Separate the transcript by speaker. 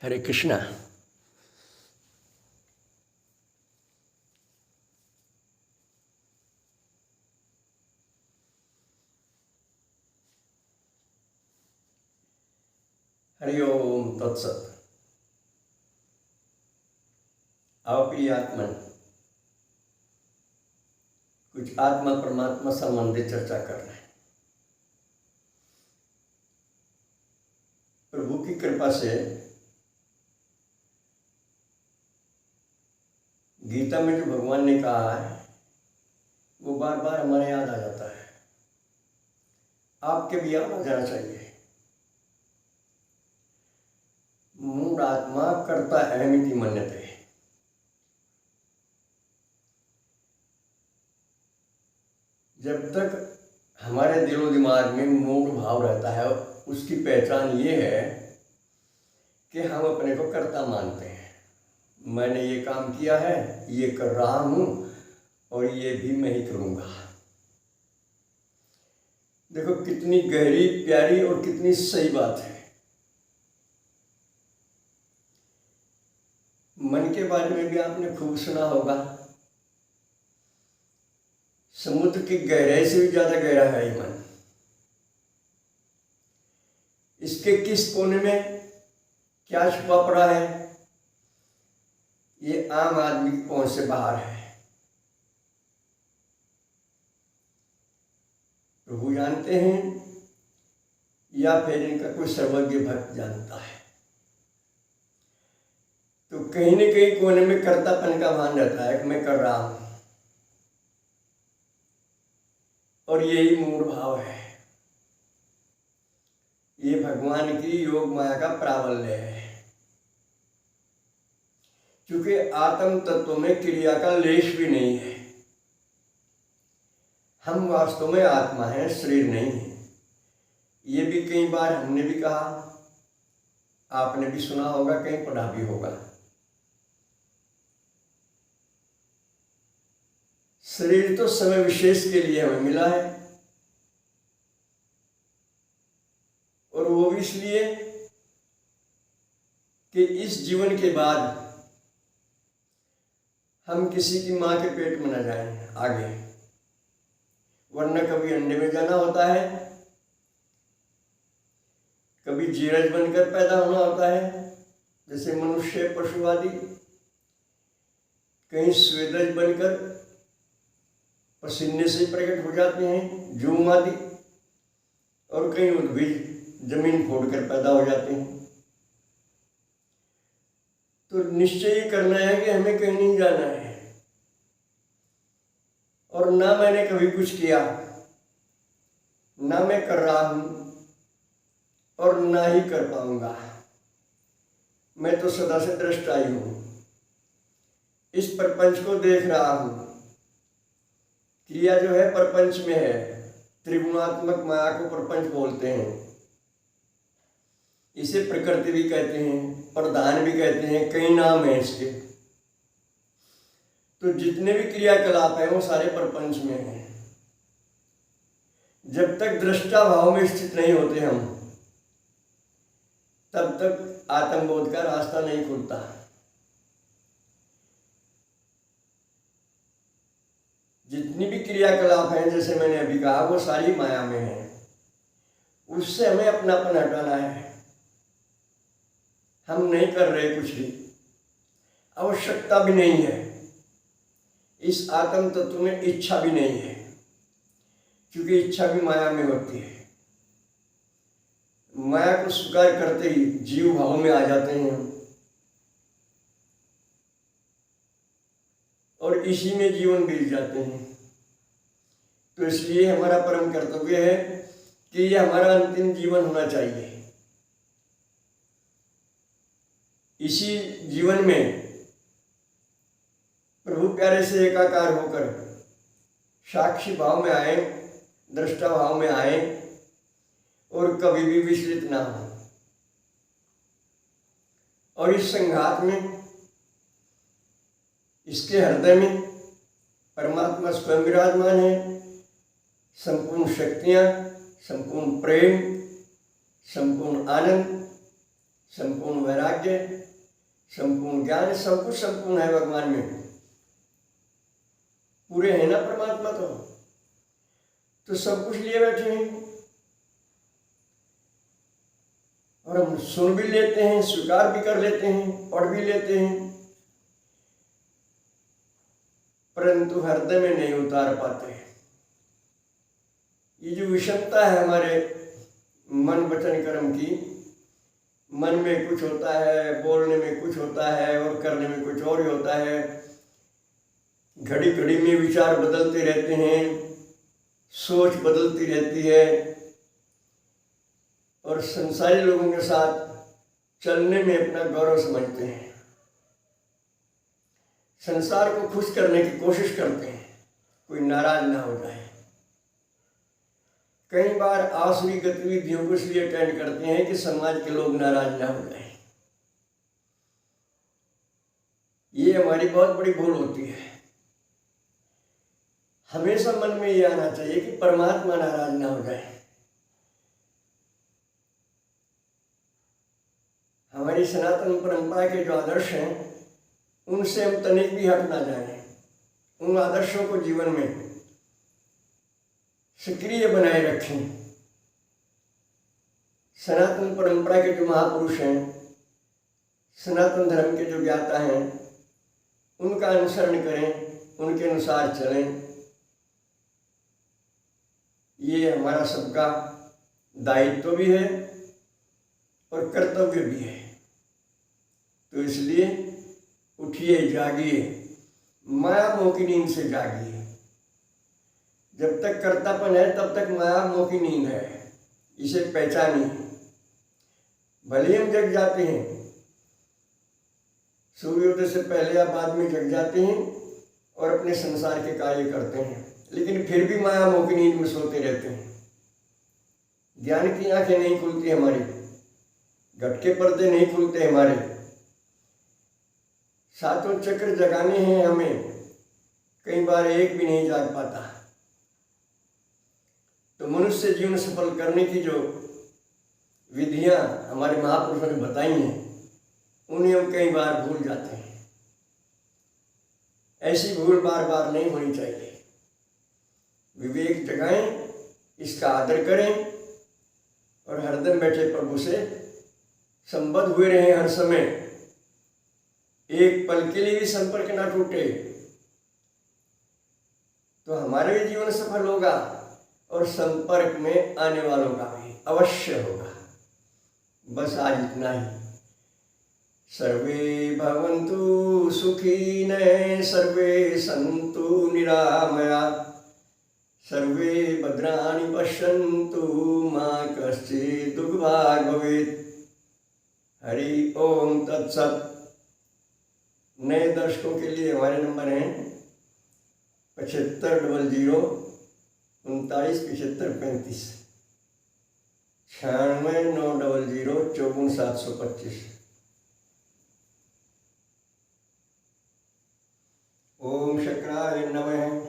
Speaker 1: हरे कृष्णा। हरि ओम तत्सत। आओ प्रिय आत्मन, कुछ आत्मा परमात्मा संबंधी चर्चा कर रहे हैं। प्रभु की कृपा से गीता में जो भगवान ने कहा है वो बार बार हमारे याद आ जाता है। आपके भी याद आ जाना चाहिए। मूढ़ आत्मा कर्ता अहमिति मन्यते। जब तक हमारे दिलो दिमाग में मूढ़ भाव रहता है उसकी पहचान ये है कि हम अपने को कर्ता मानते हैं। मैंने ये काम किया है, ये कर रहा हूँ और ये भी मैं ही करूँगा। देखो कितनी गहरी, प्यारी और कितनी सही बात है। मन के बारे में भी आपने खूब सुना होगा। समुद्र की गहराई से भी ज्यादा गहरा है ये मन। इसके किस कोने में क्या छुपा पड़ा है ये आम आदमी की पहुंच से बाहर है। प्रभु जानते हैं या फिर इनका कोई सर्वज्ञ भक्त जानता है। तो कहीं न कहीं कोने में कर्तापन का भान रहता है कि मैं कर रहा हूं, और यही मूढ़ भाव है। ये भगवान की योग माया का प्राबल्य है। क्योंकि आत्म तत्व में क्रिया का लेश भी नहीं है। हम वास्तव में आत्मा है, शरीर नहीं है। ये भी कई बार हमने भी कहा, आपने भी सुना होगा, कहीं पढ़ा भी होगा। शरीर तो समय विशेष के लिए हमें मिला है, और वो भी इसलिए कि इस जीवन के बाद हम किसी की माँ के पेट में न जाएं आगे, वरना कभी अंडे में जाना होता है, कभी जीरज बनकर पैदा होना होता है जैसे मनुष्य, पशु आदि, कहीं स्वेदज बनकर पसीने से प्रकट हो जाते हैं, जूम आदि, और कहीं उद्भिज जमीन फोड़कर पैदा हो जाते हैं। तो निश्चय ही करना है कि हमें कहीं नहीं जाना है, और ना मैंने कभी कुछ किया, ना मैं कर रहा हूं, और ना ही कर पाऊंगा। मैं तो सदा से दृष्टा ही हूं, इस प्रपंच को देख रहा हूं। क्रिया जो है प्रपंच में है, त्रिगुणात्मक माया को प्रपंच बोलते हैं। इसे प्रकृति भी कहते हैं, प्रधान भी कहते हैं, कई नाम है इसके। तो जितने भी क्रियाकलाप हैं वो सारे प्रपंच में हैं। जब तक दृष्टा भाव में स्थित नहीं होते हम, तब तक आत्मबोध का रास्ता नहीं खुलता। जितनी भी क्रियाकलाप हैं, जैसे मैंने अभी कहा, वो सारी माया में है। उससे हमें अपनापन हटाना है। हम नहीं कर रहे कुछ भी, आवश्यकता भी नहीं है। इस आत्म तत्व में इच्छा भी नहीं है, क्योंकि इच्छा भी माया में होती है। माया को स्वीकार करते ही जीव भाव में आ जाते हैं हम, और इसी में जीवन बीत जाते हैं। तो इसलिए हमारा परम कर्तव्य है कि ये हमारा अंतिम जीवन होना चाहिए। इसी जीवन में प्रभु प्यारे से एकाकार होकर साक्षी भाव में आए, दृष्टा भाव में आए, और कभी भी विचलित ना हो। और इस संघात में, इसके हृदय में परमात्मा स्वयं विराजमान है। संपूर्ण शक्तियां, संपूर्ण प्रेम, संपूर्ण आनंद, संपूर्ण वैराग्य, संपूर्ण ज्ञान, सब कुछ संपूर्ण है भगवान में। पूरे हैं ना परमात्मा तो सब कुछ लिए बैठे हैं और हम सुन भी लेते हैं, स्वीकार भी कर लेते हैं, पढ़ भी लेते हैं, परंतु हृदय में नहीं उतार पाते। ये जो विषमता है हमारे मन वचन कर्म की, मन में कुछ होता है, बोलने में कुछ होता है और करने में कुछ और ही होता है। घड़ी घड़ी में विचार बदलते रहते हैं, सोच बदलती रहती है और संसारी लोगों के साथ चलने में अपना गौरव समझते हैं, संसार को खुश करने की कोशिश करते हैं, कोई नाराज ना हो जाए। कई बार आसुरी गतिविधियों को इसलिए अटेंड करते हैं कि समाज के लोग नाराज ना हो जाए। ये हमारी बहुत बड़ी भूल होती है। हमेशा मन में ये आना चाहिए कि परमात्मा नाराज ना हो जाए। हमारी सनातन परंपरा के जो आदर्श हैं उनसे हम तनिक भी हट ना जाएं। उन आदर्शों को जीवन में सक्रिय बनाए रखें। सनातन परंपरा के जो महापुरुष हैं, सनातन धर्म के जो ज्ञाता हैं, उनका अनुसरण करें, उनके अनुसार चलें। ये हमारा सबका दायित्व भी है और कर्तव्य भी है। तो इसलिए उठिए, जागिए, माया मोह की नींद से जागिए। जब तक कर्तापन है तब तक माया मोह की नींद है, इसे पहचानिए। भले हम जग जाते हैं, सूर्योदय से पहले या बाद में जग जाते हैं और अपने संसार के कार्य करते हैं, लेकिन फिर भी माया मोह की नींद में सोते रहते हैं। ज्ञान की आंखें नहीं खुलती हमारी, घट के पर्दे नहीं खुलते हमारे। सातों चक्र जगाने हैं हमें, कई बार एक भी नहीं जाग पाता। तो मनुष्य जीवन सफल करने की जो विधियां हमारे महापुरुषों ने बताई हैं, उन्हें हम कई बार भूल जाते हैं। ऐसी भूल बार बार नहीं होनी चाहिए। विवेक जगाएं, इसका आदर करें और हरदम बैठे प्रभु से संबद्ध हुए रहें। हर समय एक पल के लिए भी संपर्क ना टूटे, तो हमारा भी जीवन सफल होगा और संपर्क में आने वालों का भी अवश्य होगा। बस आज इतना ही। सर्वे भवन्तु सुखिनः, सर्वे सन्तु निरामया, सर्वे भद्राणि पश्यन्तु, मा कश्चित् दुःखभाग् भवेत्। हरि ओम तत्सत्। नए दर्शकों के लिए हमारे नंबर हैं 7500 39 75 35, 96 900 54 725। ओम शक्राय नमः।